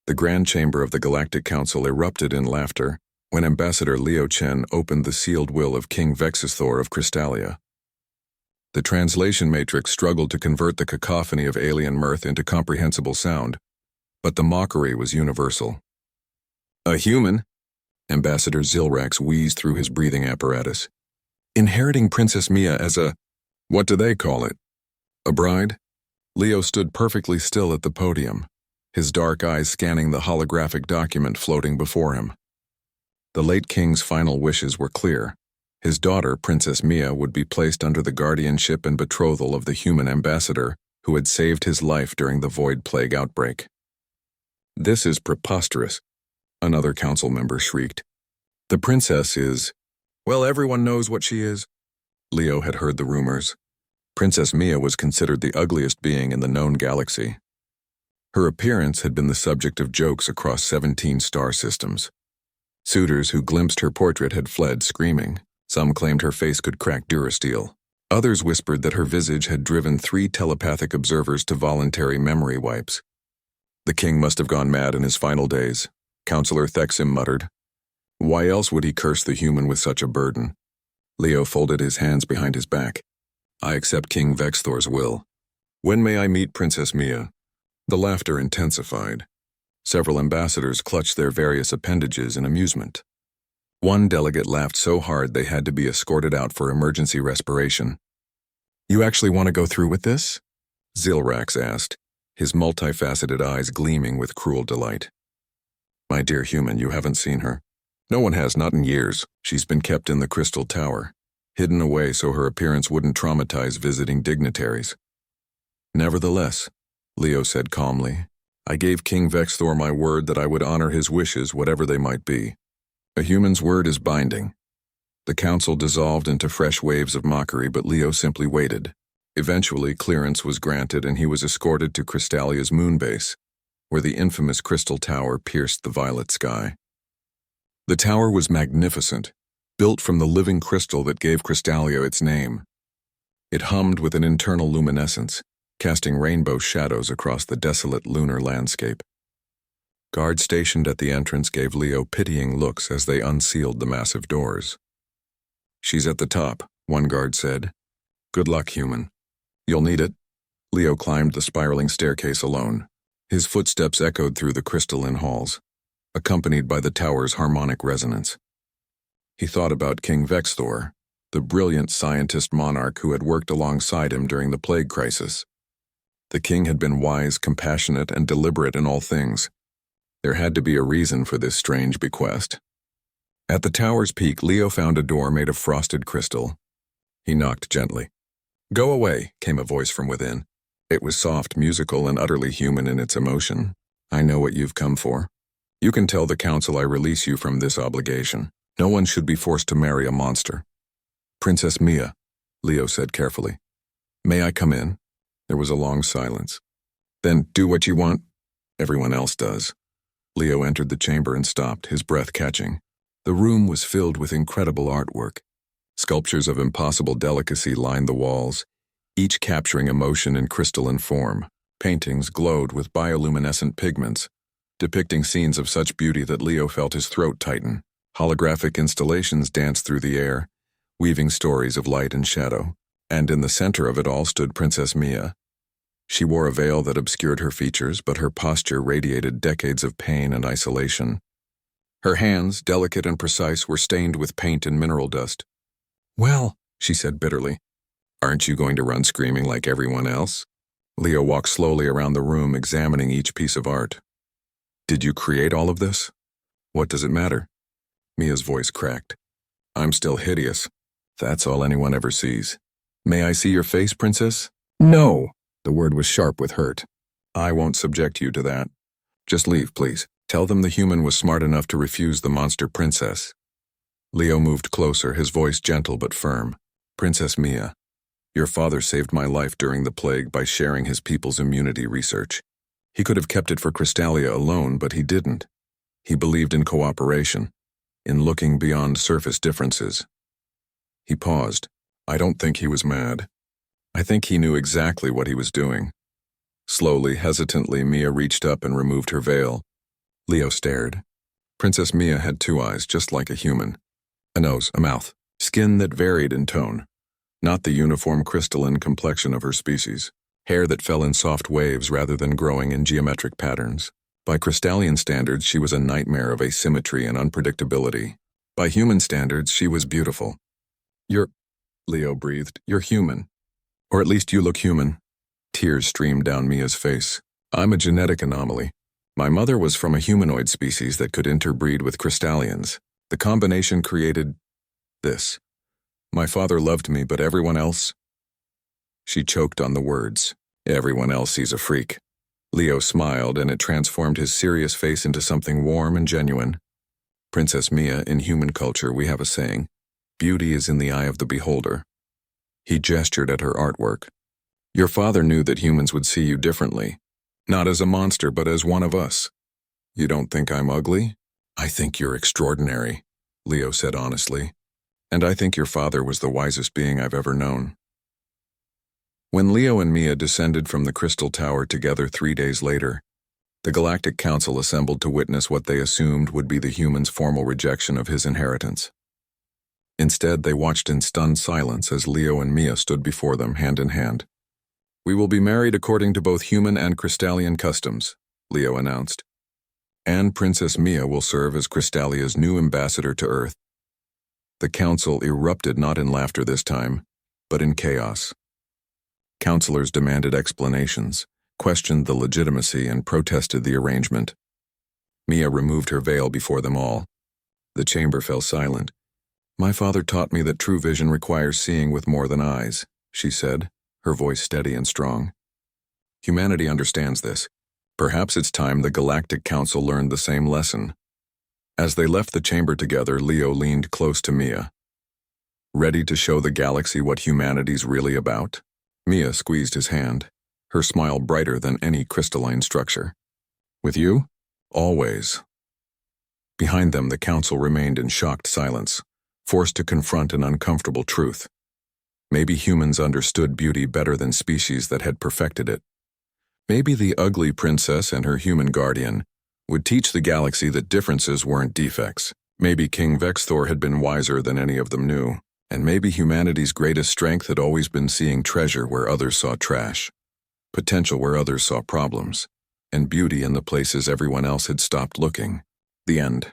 The Grand Chamber of the Galactic Council erupted in laughter when Ambassador Leo Chen opened the sealed will of King Vexithor of Crystalia. The translation matrix struggled to convert the cacophony of alien mirth into comprehensible sound, but the mockery was universal. "A human?" Ambassador Zilrax wheezed through his breathing apparatus. "Inheriting Princess Mia as a... what do they call it? A bride?" Leo stood perfectly still at the podium, his dark eyes scanning the holographic document floating before him. The late king's final wishes were clear. His daughter, Princess Mia, would be placed under the guardianship and betrothal of the human ambassador who had saved his life during the Void Plague outbreak. "This is preposterous," another council member shrieked. "The princess is... well, everyone knows what she is." Leo had heard the rumors. Princess Mia was considered the ugliest being in the known galaxy. Her appearance had been the subject of jokes across 17 star systems. Suitors who glimpsed her portrait had fled screaming. Some claimed her face could crack Durasteel. Others whispered that her visage had driven 3 telepathic observers to voluntary memory wipes. "The king must have gone mad in his final days," Councillor Thexim muttered. "Why else would he curse the human with such a burden?" Leo folded his hands behind his back. "I accept King Vexthor's will. When may I meet Princess Mia?" The laughter intensified. Several ambassadors clutched their various appendages in amusement. One delegate laughed so hard they had to be escorted out for emergency respiration. "You actually want to go through with this?" Zilrax asked, his multifaceted eyes gleaming with cruel delight. "My dear human, you haven't seen her. No one has, not in years. She's been kept in the Crystal Tower, hidden away so her appearance wouldn't traumatize visiting dignitaries." "Nevertheless," Leo said calmly, "I gave King Vexthor my word that I would honor his wishes, whatever they might be. A human's word is binding." The council dissolved into fresh waves of mockery, but Leo simply waited. Eventually, clearance was granted and he was escorted to Crystalia's moonbase, where the infamous Crystal Tower pierced the violet sky. The tower was magnificent, built from the living crystal that gave Crystalia its name. It hummed with an internal luminescence, casting rainbow shadows across the desolate lunar landscape. Guards stationed at the entrance gave Leo pitying looks as they unsealed the massive doors. "She's at the top," one guard said. "Good luck, human." "You'll need it." Leo climbed the spiraling staircase alone. His footsteps echoed through the crystalline halls, accompanied by the tower's harmonic resonance. He thought about King Vexthor, the brilliant scientist monarch who had worked alongside him during the plague crisis. The king had been wise, compassionate, and deliberate in all things. There had to be a reason for this strange bequest. At the tower's peak, Leo found a door made of frosted crystal. He knocked gently. "Go away," came a voice from within. It was soft, musical, and utterly human in its emotion. "I know what you've come for. You can tell the council I release you from this obligation. No one should be forced to marry a monster." "Princess Mia," Leo said carefully. "May I come in?" There was a long silence. "Then do what you want. Everyone else does." Leo entered the chamber and stopped, his breath catching. The room was filled with incredible artwork. Sculptures of impossible delicacy lined the walls, each capturing emotion in crystalline form. Paintings glowed with bioluminescent pigments, depicting scenes of such beauty that Leo felt his throat tighten. Holographic installations danced through the air, weaving stories of light and shadow. And in the center of it all stood Princess Mia. She wore a veil that obscured her features, but her posture radiated decades of pain and isolation. Her hands, delicate and precise, were stained with paint and mineral dust. "Well," she said bitterly, "aren't you going to run screaming like everyone else?" Leo walked slowly around the room, examining each piece of art. "Did you create all of this? What does it matter?" Mia's voice cracked. "I'm still hideous. That's all anyone ever sees. May I see your face, princess?" "No!" The word was sharp with hurt. "I won't subject you to that. Just leave, please. Tell them the human was smart enough to refuse the monster princess." Leo moved closer, his voice gentle but firm. "Princess Mia, your father saved my life during the plague by sharing his people's immunity research. He could have kept it for Crystalia alone, but he didn't. He believed in cooperation, in looking beyond surface differences." He paused. "I don't think he was mad. I think he knew exactly what he was doing." Slowly, hesitantly, Mia reached up and removed her veil, Leo stared. Princess Mia had 2 eyes, just like a human. A nose, a mouth, skin that varied in tone. Not the uniform crystalline complexion of her species. Hair that fell in soft waves rather than growing in geometric patterns. By Crystallian standards, she was a nightmare of asymmetry and unpredictability. By human standards, she was beautiful. Leo breathed, you're human. Or at least you look human. Tears streamed down Mia's face. I'm a genetic anomaly. My mother was from a humanoid species that could interbreed with Crystallians. The combination created this. My father loved me, but everyone else? She choked on the words. Everyone else sees a freak. Leo smiled, and it transformed his serious face into something warm and genuine. Princess Mia, in human culture, we have a saying, beauty is in the eye of the beholder. He gestured at her artwork. Your father knew that humans would see you differently. Not as a monster, but as one of us. You don't think I'm ugly? I think you're extraordinary, Leo said honestly. And I think your father was the wisest being I've ever known. When Leo and Mia descended from the Crystal Tower together 3 days later, the Galactic Council assembled to witness what they assumed would be the humans' formal rejection of his inheritance. Instead, they watched in stunned silence as Leo and Mia stood before them hand in hand. We will be married according to both human and Crystallian customs, Leo announced. And Princess Mia will serve as Crystallia's new ambassador to Earth. The council erupted not in laughter this time, but in chaos. Councilors demanded explanations, questioned the legitimacy, and protested the arrangement. Mia removed her veil before them all. The chamber fell silent. My father taught me that true vision requires seeing with more than eyes, she said, her voice steady and strong. Humanity understands this. Perhaps it's time the Galactic Council learned the same lesson. As they left the chamber together, Leo leaned close to Mia. Ready to show the galaxy what humanity's really about? Mia squeezed his hand, her smile brighter than any crystalline structure. With you? Always. Behind them, the council remained in shocked silence, forced to confront an uncomfortable truth. Maybe humans understood beauty better than species that had perfected it. Maybe the ugly princess and her human guardian would teach the galaxy that differences weren't defects. Maybe King Vexthor had been wiser than any of them knew. And maybe humanity's greatest strength had always been seeing treasure where others saw trash, potential where others saw problems, and beauty in the places everyone else had stopped looking. The end.